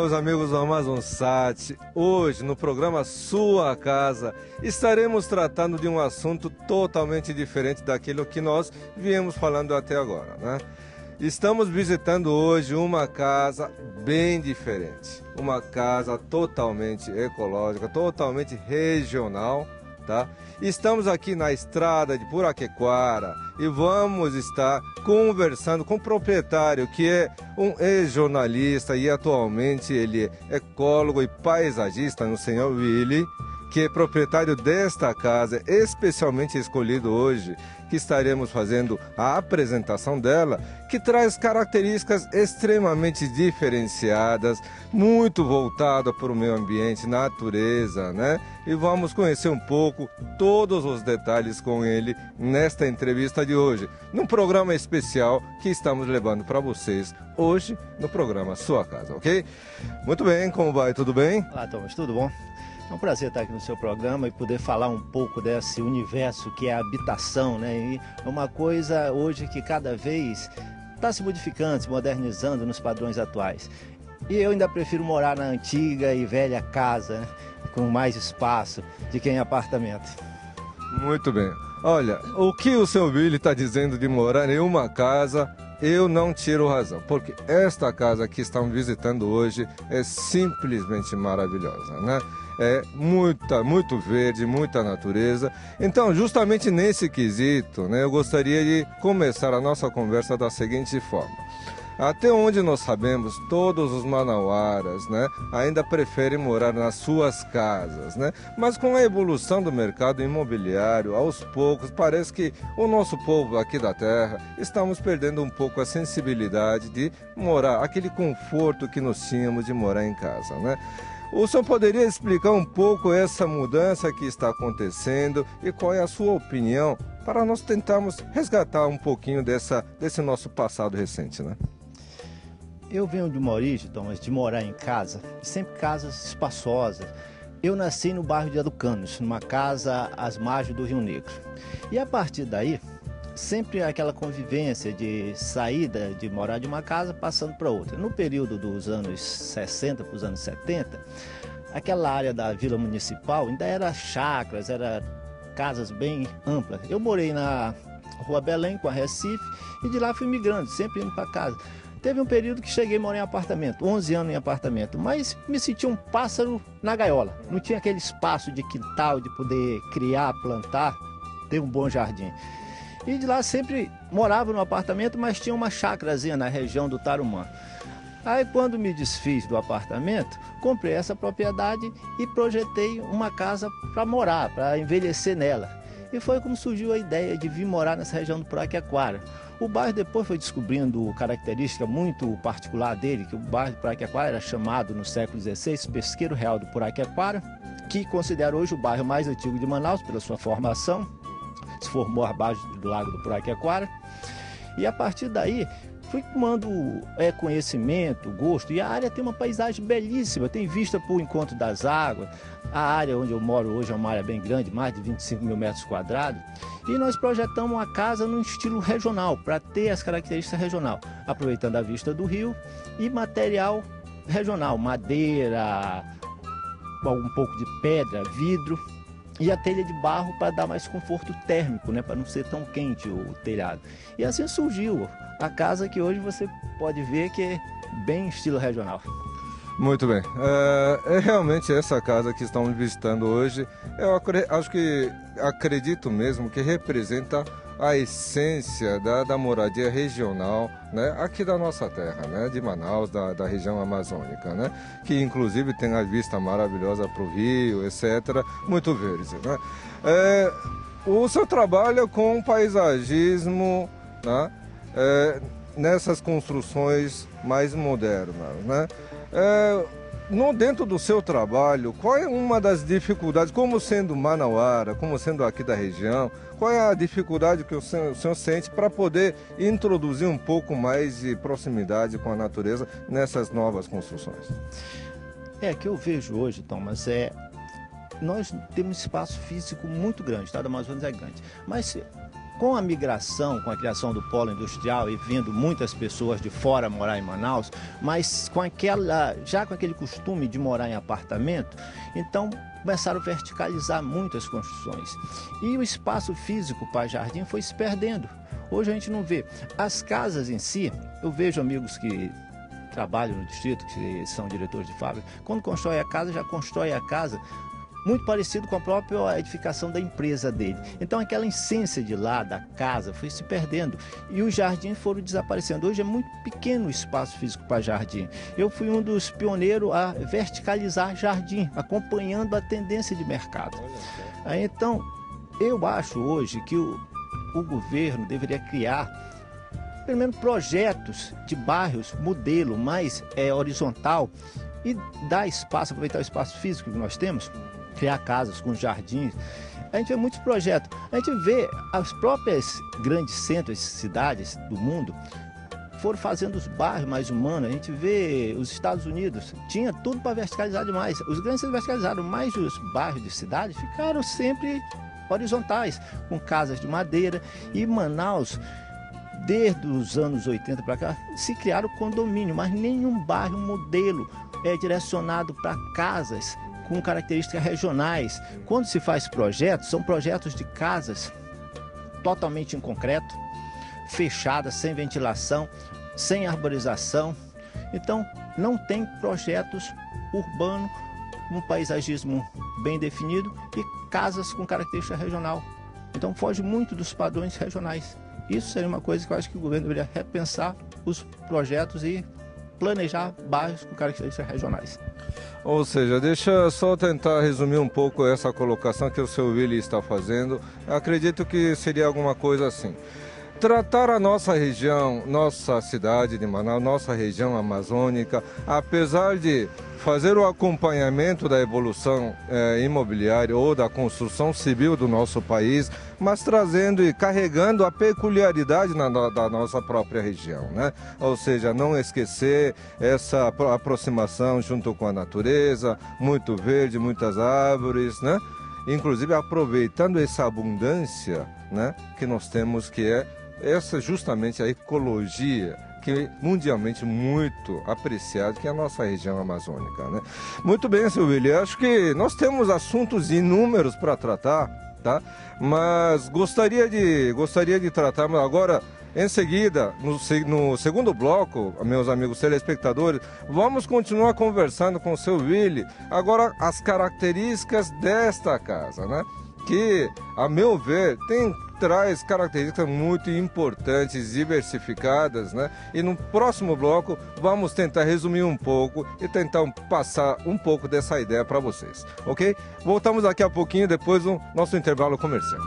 meus amigos do Amazonsat. Hoje, no programa Sua Casa, estaremos tratando de um assunto totalmente diferente daquilo que nós viemos falando até agora, né? Estamos visitando hoje uma casa bem diferente, uma casa totalmente ecológica, totalmente regional, tá? Estamos aqui na estrada de Puraquequara e vamos estar conversando com o proprietário, que é um ex-jornalista e atualmente ele é ecólogo e paisagista, o senhor Willy, que é proprietário desta casa, especialmente escolhido hoje, que estaremos fazendo a apresentação dela, que traz características extremamente diferenciadas, muito voltada para o meio ambiente, natureza, né? E vamos conhecer um pouco todos os detalhes com ele nesta entrevista de hoje, num programa especial que estamos levando para vocês hoje no programa Sua Casa, ok? Muito bem, como vai? Tudo bem? Olá, Thomas, tudo bom? É um prazer estar aqui no seu programa e poder falar um pouco desse universo que é a habitação, né? E é uma coisa hoje que cada vez está se modificando, se modernizando nos padrões atuais. E eu ainda prefiro morar na antiga e velha casa, né? Com mais espaço de que em apartamento. Muito bem. Olha, o que o seu Willy está dizendo de morar em uma casa, eu não tiro razão, porque esta casa que estamos visitando hoje é simplesmente maravilhosa, né? É muito verde, muita natureza. Então, justamente nesse quesito, né, eu gostaria de começar a nossa conversa da seguinte forma. Até onde nós sabemos, todos os manauaras, né, ainda preferem morar nas suas casas, né? Mas com a evolução do mercado imobiliário, aos poucos, parece que o nosso povo aqui da terra, estamos perdendo um pouco a sensibilidade de morar, aquele conforto que nós tínhamos de morar em casa, né? O senhor poderia explicar um pouco essa mudança que está acontecendo e qual é a sua opinião para nós tentarmos resgatar um pouquinho desse nosso passado recente, né? Eu venho de uma origem, Thomas, de morar em casa, sempre casas espaçosas. Eu nasci no bairro de Educanos, numa casa às margens do Rio Negro. E a partir daí, sempre aquela convivência de saída, de morar de uma casa passando para outra. No período dos anos 60 para os anos 70, aquela área da Vila Municipal ainda era chácaras, era casas bem amplas. Eu morei na Rua Belém com a Recife e de lá fui migrando, sempre indo para casa. Teve um período que cheguei a morar em apartamento, 11 anos em apartamento, mas me senti um pássaro na gaiola. Não tinha aquele espaço de quintal, de poder criar, plantar, ter um bom jardim. E de lá sempre morava no apartamento, mas tinha uma chácarazinha na região do Tarumã. Aí quando me desfiz do apartamento, comprei essa propriedade e projetei uma casa para morar, para envelhecer nela. E foi como surgiu a ideia de vir morar nessa região do Puraquequara. O bairro depois foi descobrindo característica muito particular dele, que o bairro do Puraquequara era chamado no século XVI Pesqueiro Real do Puraquequara, que considera hoje o bairro mais antigo de Manaus pela sua formação. Se formou abaixo do lago do Puraquequara. E a partir daí fui tomando conhecimento, gosto, e a área tem uma paisagem belíssima, tem vista para o encontro das águas. A área onde eu moro hoje é uma área bem grande, mais de 25 mil metros quadrados, e nós projetamos uma casa num estilo regional, para ter as características regional, aproveitando a vista do rio e material regional, madeira, um pouco de pedra, vidro, e a telha de barro para dar mais conforto térmico, né, para não ser tão quente o telhado. E assim surgiu a casa que hoje você pode ver que é bem estilo regional. Muito bem. É realmente essa casa que estamos visitando hoje, eu acredito mesmo que representa a essência da moradia regional, né, aqui da nossa terra, né, de Manaus, da região amazônica, né, que inclusive tem a vista maravilhosa para o rio, etc., muito verde, né. O senhor trabalha com paisagismo, né, nessas construções mais modernas, né. Dentro do seu trabalho, qual é uma das dificuldades, como sendo manauara, como sendo aqui da região, qual é a dificuldade que o senhor sente para poder introduzir um pouco mais de proximidade com a natureza nessas novas construções? Que eu vejo hoje, Thomas, nós temos um espaço físico muito grande, o estado do Amazonas é grande, mas Com a migração, com a criação do polo industrial e vindo muitas pessoas de fora morar em Manaus, mas já com aquele costume de morar em apartamento, então começaram a verticalizar muitas construções. E o espaço físico para jardim foi se perdendo. Hoje a gente não vê. As casas em si, eu vejo amigos que trabalham no distrito, que são diretores de fábrica, quando constrói a casa, já constrói a casa muito parecido com a própria edificação da empresa dele. Então aquela essência de lá, da casa, foi se perdendo e os jardins foram desaparecendo. Hoje é muito pequeno o espaço físico para jardim. Eu fui um dos pioneiros a verticalizar jardim, acompanhando a tendência de mercado. Então, eu acho hoje que o governo deveria criar pelo menos projetos de bairros, modelo mais horizontal e dar espaço, aproveitar o espaço físico que nós temos, criar casas com jardins. A gente vê muitos projetos. A gente vê as próprias grandes centros, cidades do mundo, foram fazendo os bairros mais humanos. A gente vê os Estados Unidos, tinha tudo para verticalizar demais. Os grandes centros verticalizaram, mas os bairros de cidade ficaram sempre horizontais, com casas de madeira. E Manaus, desde os anos 80 para cá, se criaram condomínio, mas nenhum bairro modelo é direcionado para casas com características regionais. Quando se faz projetos, são projetos de casas totalmente em concreto, fechadas, sem ventilação, sem arborização. Então, não tem projetos urbanos, um paisagismo bem definido e casas com característica regional. Então, foge muito dos padrões regionais. Isso seria uma coisa que eu acho que o governo deveria repensar os projetos e planejar bairros com características regionais. Ou seja, deixa eu só tentar resumir um pouco essa colocação que o seu Willy está fazendo. Acredito que seria alguma coisa assim. Tratar a nossa região, nossa cidade de Manaus, nossa região amazônica, apesar de fazer o acompanhamento da evolução imobiliária ou da construção civil do nosso país, mas trazendo e carregando a peculiaridade da nossa própria região, né? Ou seja, não esquecer essa aproximação junto com a natureza, muito verde, muitas árvores, né? Inclusive aproveitando essa abundância, né, que nós temos, que é essa justamente a ecologia, que é mundialmente muito apreciado, que é a nossa região amazônica, né? Muito bem, seu Willy, acho que nós temos assuntos inúmeros para tratar, tá? Mas gostaria de tratar agora, em seguida, no segundo bloco, meus amigos telespectadores, vamos continuar conversando com o seu Willy, agora as características desta casa, né? Que, a meu ver, traz características muito importantes, diversificadas, né? E no próximo bloco vamos tentar resumir um pouco e tentar passar um pouco dessa ideia para vocês, ok? Voltamos daqui a pouquinho, depois do nosso intervalo comercial.